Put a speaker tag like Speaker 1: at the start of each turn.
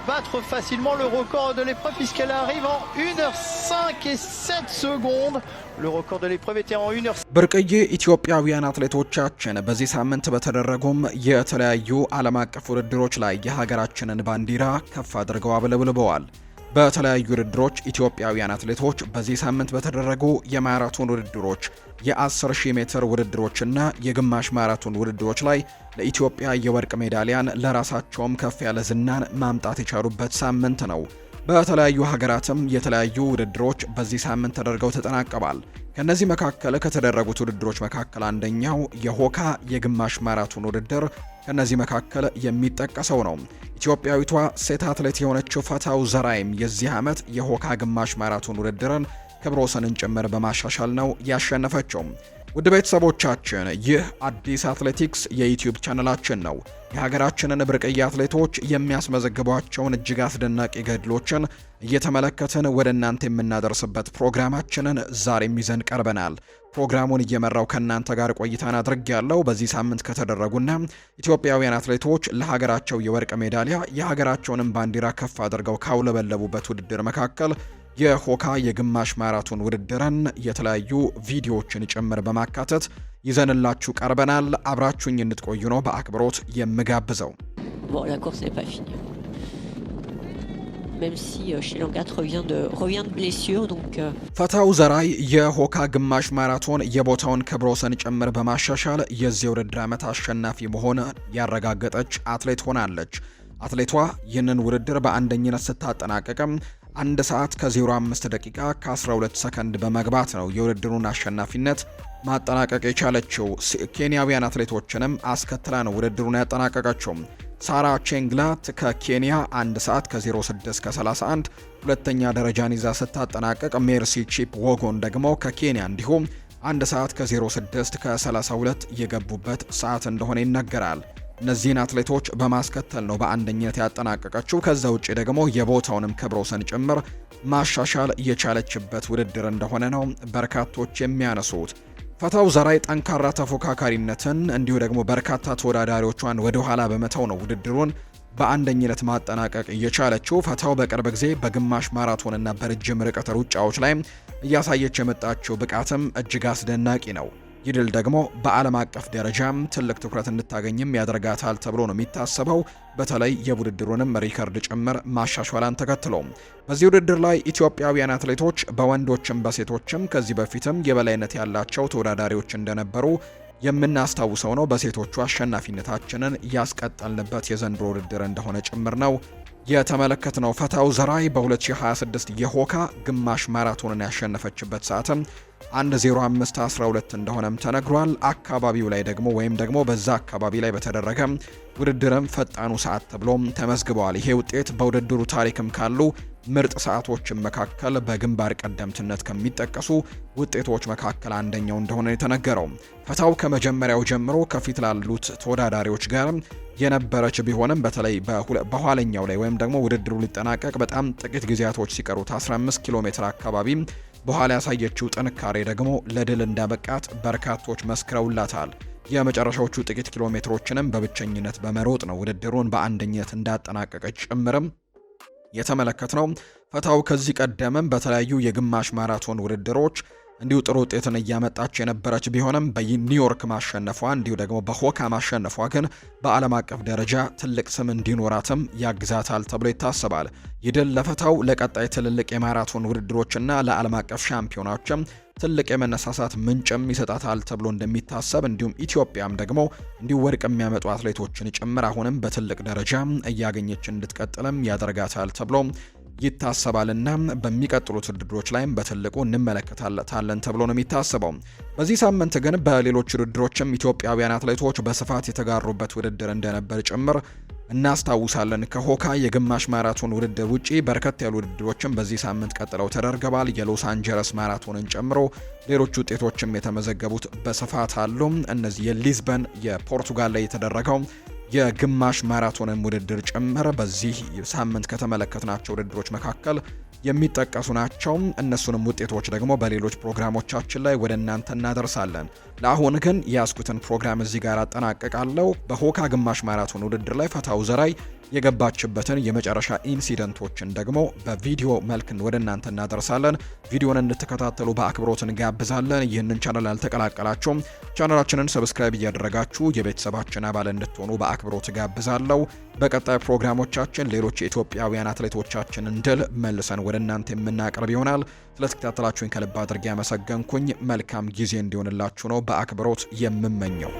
Speaker 1: battre facilement le record de l'épreuve puisqu'elle arrive en 1h05 et 7 secondes. Le record de l'épreuve était en 1h.
Speaker 2: ብርቅዬ ኢትዮጵያውያን አትሌቶቻችን በዚህ ሳምንት በተደረጉም የተለያዩ ዓለም አቀፍ ውድድሮች ላይ የሀገራችንን ባንዲራ ከፍ አድርገው አብለብልበዋል። በተለያዩ ውድድሮች ኢትዮጵያውያን አትሌቶች በዚህ ሳምንት በተደረጉ የማራቶን ውድድሮች የ10,000 ሜትር ውድድሮችና የግማሽ ማራቶን ውድድሮች ላይ ለኢትዮጵያ የወርቅ ሜዳሊያን ለራሳቸውም ከፍ ያለ ዝናን ማምጣት የቻሉበት ሳምንት ነው። በተለያዩ ሀገራትም የተለያዩ ውድድሮች በዚህ ሳምንት ተደርገው ተጠናቀዋል። ከነዚህ መካከል ከተደረጉት ውድድሮች መካከል አንደኛው የሆካ የግማሽ ማራቶን ውድድር ከነዚህ መካከል የሚጠቀሰው ነው። ኢትዮጵያዊቷ ሴት አትሌት የሆነችው ፈታው ዘራይም የዚህ ዓመት የሆካ ግማሽ ማራቶን ውድድርን ክብረ ወሰንን ጭምር በማሻሻል ነው ያሸነፈችው። ውድ ቤተሰቦቻችን ይህ አዲስ አትሌቲክስ የዩቲዩብ ቻናላችን ነው። የሀገራችንን ብርቅዬ አትሌቶች የሚያስመዘግቧቸውን እጅግ አስደናቂ ገድሎችን እየተመለከትን ወደ እናንተ የምናደርስበት ፕሮግራማችንን ዛሬም ይዘን ቀርበናል። ፕሮግራሙን እየመራው ከእናንተ ጋር ቆይታን አድርጌያለሁ። በዚህ ሳምንት ከተደረጉና ኢትዮጵያውያን አትሌቶች ለሀገራቸው የወርቅ ሜዳሊያ የሀገራቸውንም ባንዲራ ከፍ አድርገው ካውለበለቡበት ውድድር መካከል የሆካ የግማሽ ማራቶን ውድድርን የተለያዩ ቪዲዮዎችን ጭምር በማካተት ይዘንላችሁ ቀርበናል። አብራችሁኝ እንድትቆዩ ነው በአክብሮት የምጋብዘው። ፈታው ዘራይ የሆካ ግማሽ ማራቶን የቦታውን ክብረ ወሰን ጭምር በማሻሻል የዚህ ውድድር ዓመት አሸናፊ መሆን ያረጋገጠች አትሌት ሆናለች። አትሌቷ ይህንን ውድድር በአንደኝነት ስታጠናቀቅም 1 ሰዓት ከ05 ደቂቃ ከ12 ሰከንድ በመግባት ነው የውድድሩን አሸናፊነት ማጠናቀቅ የቻለችው። ኬንያውያን አትሌቶችንም አስከትላ ነው ውድድሩን ያጠናቀቀችው። ሳራ ቼንግላት ከኬንያ 1 ሰዓት ከ06 ከ31 ሁለተኛ ደረጃን ይዛ ስታጠናቀቅ፣ ሜርሲ ቺፕ ወጎን ደግሞ ከኬንያ እንዲሁም 1 ሰዓት ከ06 ከ32 የገቡበት ሰዓት እንደሆነ ይነገራል። እነዚህን አትሌቶች በማስከተል ነው በአንደኝነት ያጠናቀቀችው። ከዛ ውጪ ደግሞ የቦታውንም ክብረ ወሰን ጭምር ማሻሻል የቻለችበት ውድድር እንደሆነ ነው በርካቶች የሚያነሱት። ፈታው ዘራይ ጠንካራ ተፎካካሪነትን እንዲሁ ደግሞ በርካታ ተወዳዳሪዎቿን ወደ ኋላ በመተው ነው ውድድሩን በአንደኝነት ማጠናቀቅ የቻለችው። ፈታው በቅርብ ጊዜ በግማሽ ማራቶንና በረጅም ርቀት ሩጫዎች ላይ እያሳየች የመጣችው ብቃትም እጅግ አስደናቂ ነው። ይህ ድል ደግሞ በዓለም አቀፍ ደረጃም ትልቅ ትኩረት እንድታገኝም ያደርጋታል ተብሎ ነው የሚታሰበው። በተለይ የውድድሩንም ሪከርድ ጭምር ማሻሻሏን ተከትሎ በዚህ ውድድር ላይ ኢትዮጵያውያን አትሌቶች በወንዶችም በሴቶችም ከዚህ በፊትም የበላይነት ያላቸው ተወዳዳሪዎች እንደነበሩ የምናስታውሰው ነው። በሴቶቹ አሸናፊነታችንን ያስቀጠልንበት የዘንድሮ ውድድር እንደሆነ ጭምር ነው የተመለከትነው። ፈታው ዘራይ በ2026 የሆካ ግማሽ ማራቶንን ያሸነፈችበት ሰዓትም 1:05:12 እንደሆነም ተነግሯል። አካባቢው ላይ ደግሞ ወይም ደግሞ በዛ አካባቢ ላይ በተደረገ ውድድርም ፈጣኑ ሰዓት ተብሎም ተመዝግበዋል። ይሄ ውጤት በውድድሩ ታሪክም ካሉ ምርጥ ሰዓቶችን መካከል በግንባር ቀደምትነት ከሚጠቀሱ ውጤቶች መካከል አንደኛው እንደሆነ የተነገረው። ፈታው ከመጀመሪያው ጀምሮ ከፊት ላሉት ተወዳዳሪዎች ጋር የነበረች ቢሆንም በተለይ በኋለኛው ላይ ወይም ደግሞ ውድድሩ ሊጠናቀቅ በጣም ጥቂት ጊዜያቶች ሲቀሩት 15 ኪሎ ሜትር አካባቢ በኋላ ያሳየችው ጥንካሬ ደግሞ ለድል እንዳበቃት በርካቶች መስክረውላታል። የመጨረሻዎቹ ጥቂት ኪሎ ሜትሮችንም በብቸኝነት በመሮጥ ነው ውድድሩን በአንደኝነት እንዳጠናቀቀች ጭምርም የተመለከትነው። ፈታው ከዚህ ቀደምም በተለያዩ የግማሽ ማራቶን ውድድሮች እንዲሁ ጥሩ ውጤትን እያመጣች የነበረች ቢሆንም በኒውዮርክ ማሸነፏ እንዲሁ ደግሞ በሆካ ማሸነፏ ግን በዓለም አቀፍ ደረጃ ትልቅ ስም እንዲኖራትም ያግዛታል ተብሎ ይታሰባል። ይህ ድል ለፈታው ለቀጣይ ትልልቅ የማራቶን ውድድሮችና ለዓለም አቀፍ ሻምፒዮናዎችም ትልቅ የመነሳሳት ምንጭም ይሰጣታል ተብሎ እንደሚታሰብ እንዲሁም ኢትዮጵያም ደግሞ እንዲሁ ወርቅ የሚያመጡ አትሌቶችን ጭምር አሁንም በትልቅ ደረጃ እያገኘች እንድትቀጥልም ያደርጋታል ተብሎ ይታሰባልና በሚቀጥሉት ውድድሮች ላይም በትልቁ እንመለከታለን ተብሎ ነው የሚታሰበው። በዚህ ሳምንት ግን በሌሎች ውድድሮችም ኢትዮጵያውያን አትሌቶች በስፋት የተጋሩበት ውድድር እንደነበር ጭምር እናስታውሳለን። ከሆካ የግማሽ ማራቶን ውድድር ውጪ በርከት ያሉ ውድድሮችም በዚህ ሳምንት ቀጥለው ተደርገዋል። የሎስ አንጀለስ ማራቶንን ጨምሮ ሌሎች ውጤቶችም የተመዘገቡት በስፋት አሉ። እነዚህ የሊዝበን የፖርቱጋል ላይ የተደረገው የግማሽ ማራቶንን ውድድር ጭምር በዚህ ሳምንት ከተመለከትናቸው ውድድሮች መካከል የሚጠቀሱ ናቸው። እነሱንም ውጤቶች ደግሞ በሌሎች ፕሮግራሞቻችን ላይ ወደ እናንተ እናደርሳለን። ለአሁን ግን የያዝኩትን ፕሮግራም እዚህ ጋር አጠናቀቃለሁ። በሆካ ግማሽ ማራቶን ውድድር ላይ ፈታው ዘራይ የገባችበትን የመጨረሻ ኢንሲደንቶችን ደግሞ በቪዲዮ መልክ ወደ እናንተ እናደርሳለን። ቪዲዮን እንድትከታተሉ በአክብሮት እንጋብዛለን። ይህንን ቻናል ያልተቀላቀላችሁም ቻናላችንን ሰብስክራይብ እያደረጋችሁ የቤተሰባችን አባል እንድትሆኑ በአክብሮት ጋብዛለሁ። በቀጣይ ፕሮግራሞቻችን ሌሎች የኢትዮጵያውያን አትሌቶቻችንን ድል መልሰን ወደ እናንተ የምናቀርብ ይሆናል። ስለተከታተላችሁኝ ከልብ አድርጌ ያመሰገንኩኝ። መልካም ጊዜ እንዲሆንላችሁ ነው በአክብሮት የምመኘው።